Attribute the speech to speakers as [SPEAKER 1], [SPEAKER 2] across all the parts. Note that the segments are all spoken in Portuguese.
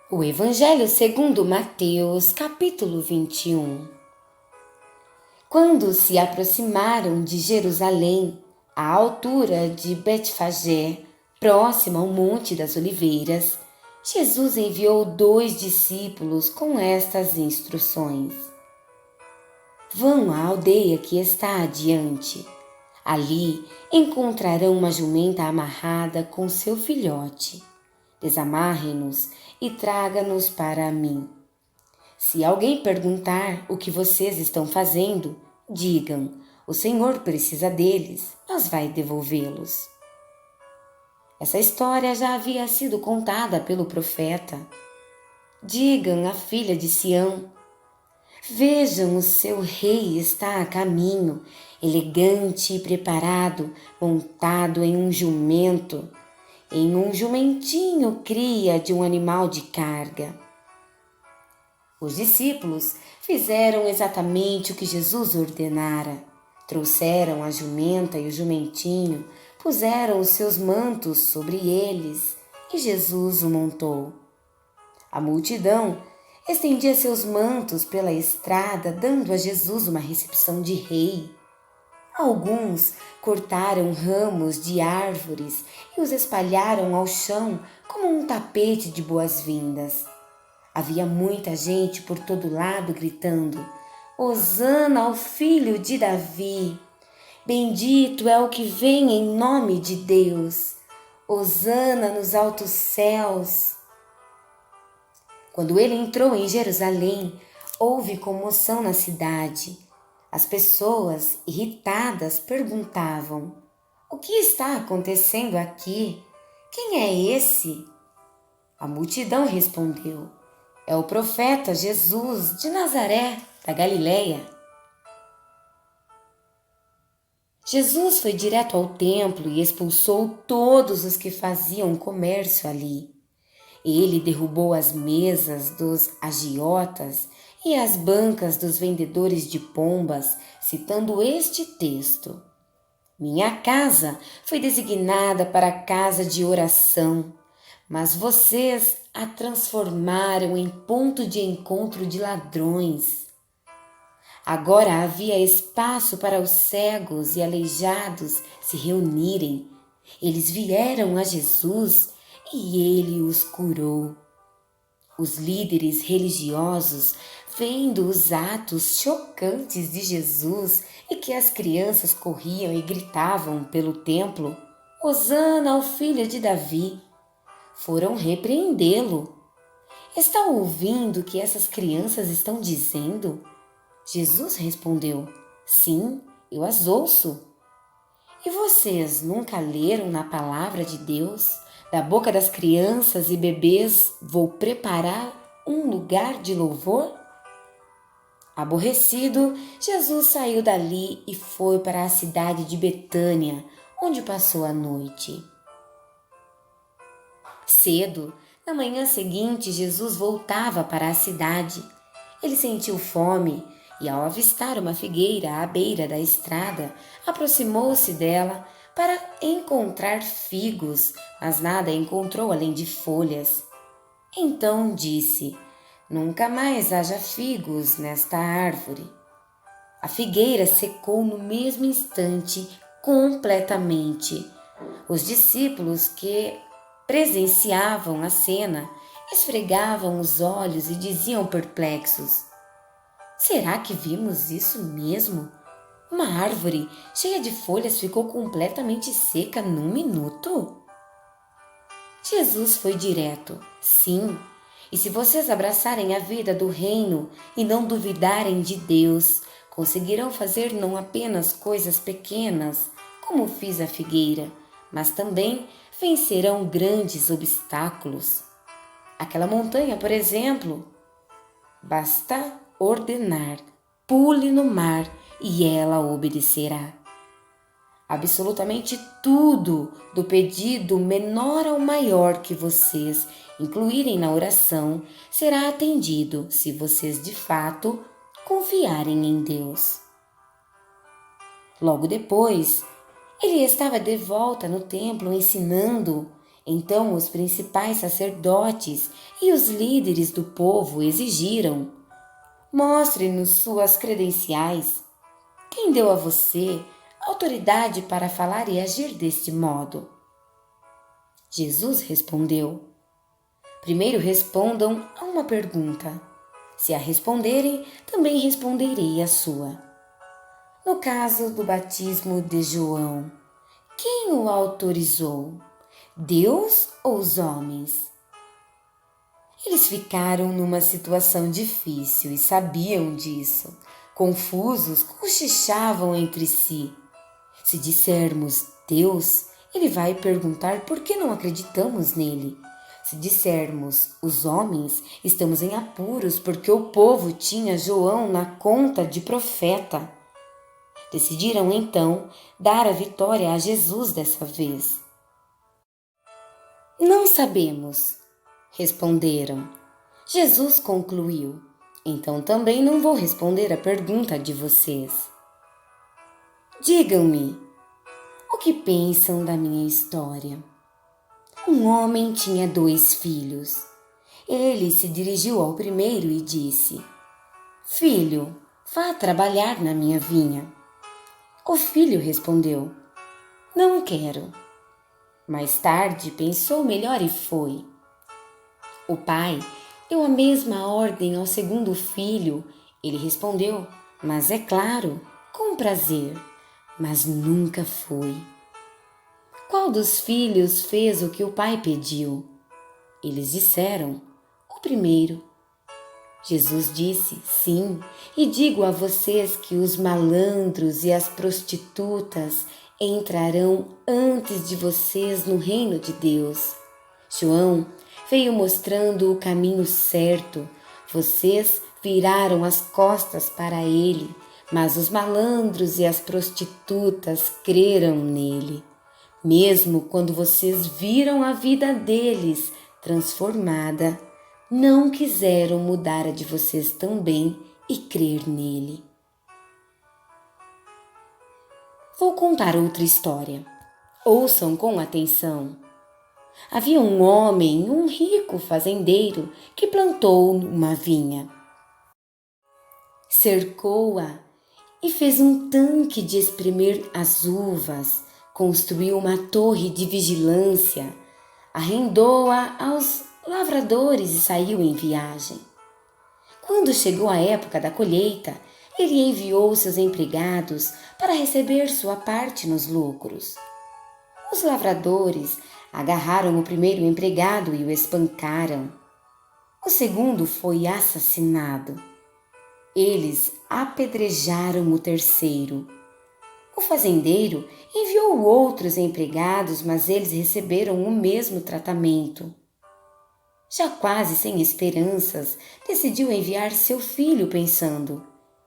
[SPEAKER 1] O Evangelho segundo Mateus, capítulo 21. Quando se aproximaram de Jerusalém, à altura de Betfagé, próximo ao Monte das Oliveiras, Jesus enviou 2 discípulos com estas instruções. Vão à aldeia que está adiante. Ali encontrarão uma jumenta amarrada com seu filhote. Desamarre-nos e traga-nos para mim. Se alguém perguntar o que vocês estão fazendo, digam: o Senhor precisa deles, mas vai devolvê-los. Essa história já havia sido contada pelo profeta. Digam à filha de Sião: vejam, o seu rei está a caminho, elegante e preparado, montado em um jumento. Em um jumentinho cria de um animal de carga. Os discípulos fizeram exatamente o que Jesus ordenara. Trouxeram a jumenta e o jumentinho, puseram os seus mantos sobre eles e Jesus o montou. A multidão estendia seus mantos pela estrada, dando a Jesus uma recepção de rei. Alguns cortaram ramos de árvores e os espalharam ao chão como um tapete de boas-vindas. Havia muita gente por todo lado gritando: Hosana ao filho de Davi! Bendito é o que vem em nome de Deus! Hosana nos altos céus! Quando ele entrou em Jerusalém, houve comoção na cidade. As pessoas, irritadas, perguntavam: o que está acontecendo aqui? Quem é esse? A multidão respondeu: é o profeta Jesus de Nazaré, da Galileia. Jesus foi direto ao templo e expulsou todos os que faziam comércio ali. Ele derrubou as mesas dos agiotas e as bancas dos vendedores de pombas, citando este texto: minha casa foi designada para casa de oração, mas vocês a transformaram em ponto de encontro de ladrões. Agora havia espaço para os cegos e aleijados se reunirem. Eles vieram a Jesus e ele os curou. Os líderes religiosos, vendo os atos chocantes de Jesus e que as crianças corriam e gritavam pelo templo: Hosana ao filho de Davi, foram repreendê-lo. Está ouvindo o que essas crianças estão dizendo? Jesus respondeu: sim, eu as ouço. E vocês nunca leram na palavra de Deus: da boca das crianças e bebês vou preparar um lugar de louvor? Aborrecido, Jesus saiu dali e foi para a cidade de Betânia, onde passou a noite. Cedo, na manhã seguinte, Jesus voltava para a cidade. Ele sentiu fome e, ao avistar uma figueira à beira da estrada, aproximou-se dela para encontrar figos, mas nada encontrou além de folhas. Então disse: nunca mais haja figos nesta árvore. A figueira secou no mesmo instante, completamente. Os discípulos que presenciavam a cena esfregavam os olhos e diziam perplexos: será que vimos isso mesmo? Uma árvore cheia de folhas ficou completamente seca num minuto? Jesus foi direto: sim, e se vocês abraçarem a vida do reino e não duvidarem de Deus, conseguirão fazer não apenas coisas pequenas, como fiz a figueira, mas também vencerão grandes obstáculos. Aquela montanha, por exemplo, basta ordenar: pule no mar e ela obedecerá. Absolutamente tudo, do pedido menor ao maior que vocês incluírem na oração, será atendido se vocês de fato confiarem em Deus. Logo depois, ele estava de volta no templo ensinando. Então os principais sacerdotes e os líderes do povo exigiram: mostre-nos suas credenciais. Quem deu a você autoridade para falar e agir deste modo? Jesus respondeu: primeiro respondam a uma pergunta. Se a responderem, também responderei a sua. No caso do batismo de João, quem o autorizou? Deus ou os homens? Eles ficaram numa situação difícil e sabiam disso. Confusos, cochichavam entre si. Se dissermos Deus, ele vai perguntar por que não acreditamos nele. Se dissermos os homens, estamos em apuros porque o povo tinha João na conta de profeta. Decidiram então dar a vitória a Jesus dessa vez. Não sabemos, responderam. Jesus concluiu: então também não vou responder a pergunta de vocês. Digam-me, o que pensam da minha história? Um homem tinha 2 filhos. Ele se dirigiu ao primeiro e disse: filho, vá trabalhar na minha vinha. O filho respondeu: não quero. Mais tarde pensou melhor e foi. O pai deu a mesma ordem ao segundo filho. Ele respondeu: mas é claro, com prazer. Mas nunca foi. Qual dos filhos fez o que o pai pediu? Eles disseram: o primeiro. Jesus disse: sim, e digo a vocês que os malandros e as prostitutas entrarão antes de vocês no reino de Deus. João veio mostrando o caminho certo. Vocês viraram as costas para ele, mas os malandros e as prostitutas creram nele. Mesmo quando vocês viram a vida deles transformada, não quiseram mudar a de vocês também e crer nele. Vou contar outra história. Ouçam com atenção. Havia um homem, um rico fazendeiro, que plantou uma vinha. Cercou-a e fez um tanque de espremer as uvas, construiu uma torre de vigilância, arrendou-a aos lavradores e saiu em viagem. Quando chegou a época da colheita, ele enviou seus empregados para receber sua parte nos lucros. Os lavradores agarraram o primeiro empregado e o espancaram. O segundo foi assassinado. Eles apedrejaram o terceiro. O fazendeiro enviou outros empregados, mas eles receberam o mesmo tratamento. Já quase sem esperanças, decidiu enviar seu filho, pensando: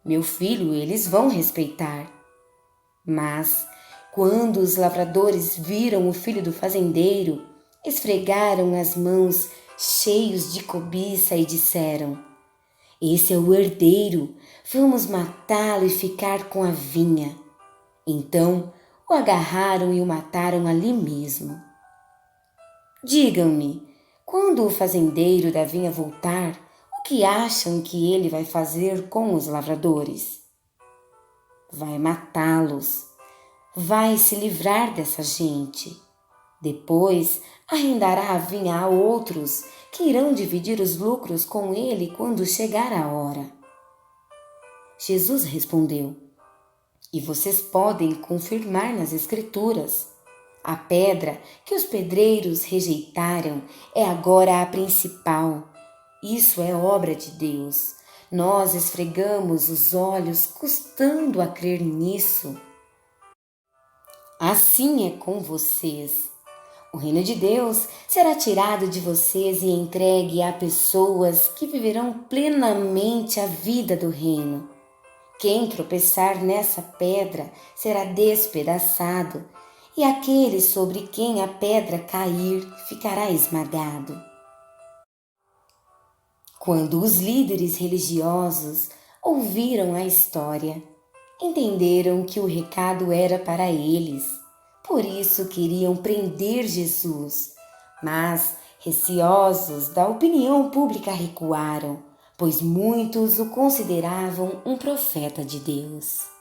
[SPEAKER 1] meu filho eles vão respeitar. Mas, quando os lavradores viram o filho do fazendeiro, esfregaram as mãos cheios de cobiça e disseram: esse é o herdeiro, vamos matá-lo e ficar com a vinha. Então o agarraram e o mataram ali mesmo. Digam-me, quando o fazendeiro da vinha voltar, o que acham que ele vai fazer com os lavradores? Vai matá-los. Vai se livrar dessa gente. Depois arrendará a vinha a outros que irão dividir os lucros com ele quando chegar a hora. Jesus respondeu: e vocês podem confirmar nas Escrituras. A pedra que os pedreiros rejeitaram é agora a principal. Isso é obra de Deus. Nós esfregamos os olhos custando a crer nisso. Assim é com vocês. O reino de Deus será tirado de vocês e entregue a pessoas que viverão plenamente a vida do reino. Quem tropeçar nessa pedra será despedaçado, e aquele sobre quem a pedra cair ficará esmagado. Quando os líderes religiosos ouviram a história, entenderam que o recado era para eles. Por isso queriam prender Jesus, Mas, receosos da opinião pública, recuaram, pois muitos o consideravam um profeta de Deus.